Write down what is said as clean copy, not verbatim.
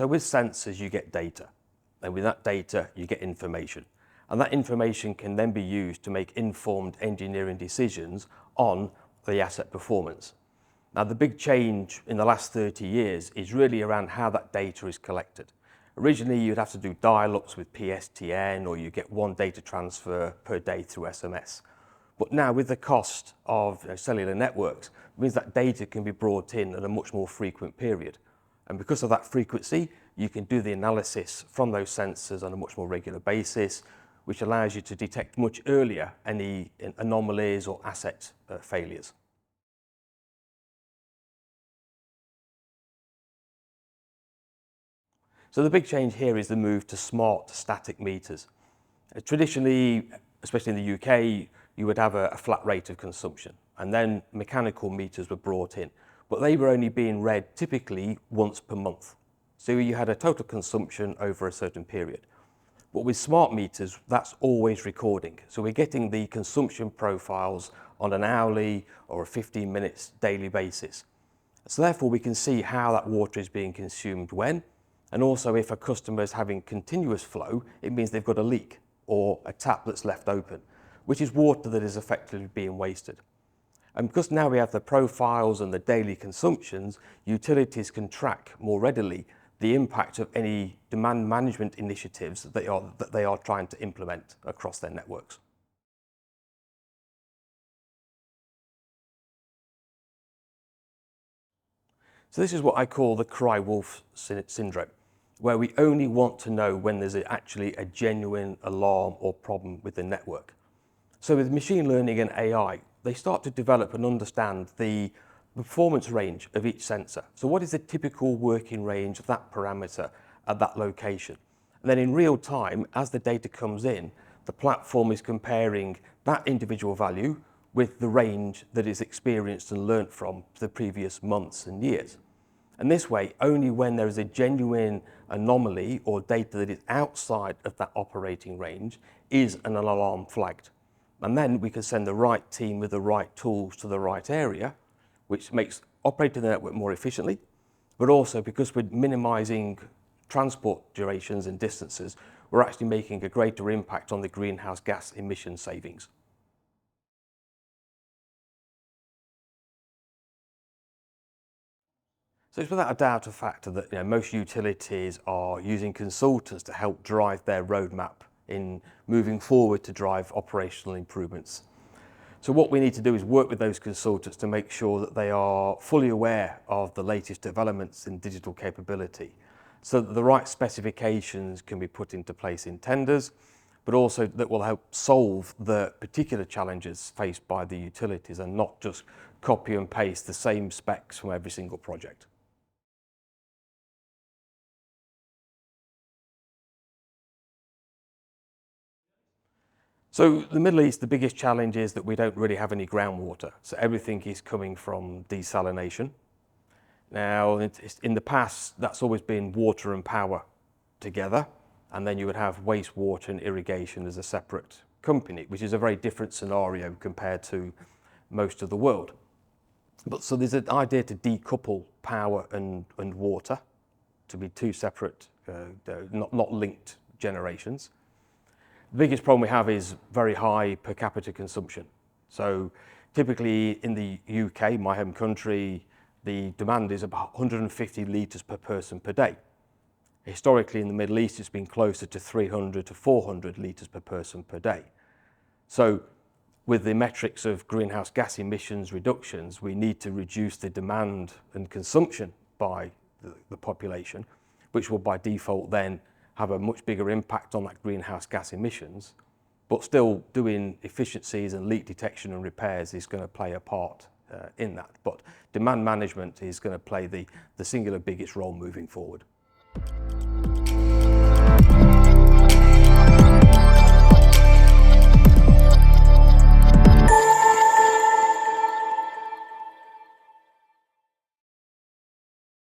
So with sensors, you get data, and with that data, you get information. And that information can then be used to make informed engineering decisions on the asset performance. Now, the big change in the last 30 years is really around how that data is collected. Originally, you'd have to do dial-ups with PSTN, or you get one data transfer per day through SMS. But now, with the cost of cellular networks, it means that data can be brought in at a much more frequent period. And because of that frequency, you can do the analysis from those sensors on a much more regular basis, which allows you to detect much earlier any anomalies or asset failures. So the big change here is the move to smart static meters. Traditionally, especially in the UK, you would have a flat rate of consumption, and then mechanical meters were brought in, but they were only being read typically once per month. So you had a total consumption over a certain period. But with smart meters, that's always recording. So we're getting the consumption profiles on an hourly or a 15 minutes daily basis. So therefore we can see how that water is being consumed when, and also if a customer is having continuous flow, it means they've got a leak or a tap that's left open, which is water that is effectively being wasted. And because now we have the profiles and the daily consumptions, utilities can track more readily the impact of any demand management initiatives that they are trying to implement across their networks. So this is what I call the cry wolf syndrome, where we only want to know when there's actually a genuine alarm or problem with the network. So with machine learning and AI, they start to develop and understand the performance range of each sensor. So what is the typical working range of that parameter at that location? And then in real time, as the data comes in, the platform is comparing that individual value with the range that is experienced and learnt from the previous months and years. And this way, only when there is a genuine anomaly or data that is outside of that operating range is an alarm flagged. And then we can send the right team with the right tools to the right area, which makes operating the network more efficiently, but also because we're minimizing transport durations and distances, we're actually making a greater impact on the greenhouse gas emission savings. So it's without a doubt a factor that most utilities are using consultants to help drive their roadmap in moving forward to drive operational improvements. So what we need to do is work with those consultants to make sure that they are fully aware of the latest developments in digital capability, so that the right specifications can be put into place in tenders, but also that will help solve the particular challenges faced by the utilities and not just copy and paste the same specs from every single project. So the Middle East, the biggest challenge is that we don't really have any groundwater. So everything is coming from desalination. Now, in the past, that's always been water and power together. And then you would have wastewater and irrigation as a separate company, which is a very different scenario compared to most of the world. But so there's an idea to decouple power and water to be two separate, not linked generations. The biggest problem we have is very high per capita consumption. So typically in the UK, my home country, the demand is about 150 litres per person per day. Historically in the Middle East, it's been closer to 300 to 400 litres per person per day. So with the metrics of greenhouse gas emissions reductions, we need to reduce the demand and consumption by the population, which will by default then have a much bigger impact on that greenhouse gas emissions, but still doing efficiencies and leak detection and repairs is going to play a part in that. But demand management is going to play the singular biggest role moving forward.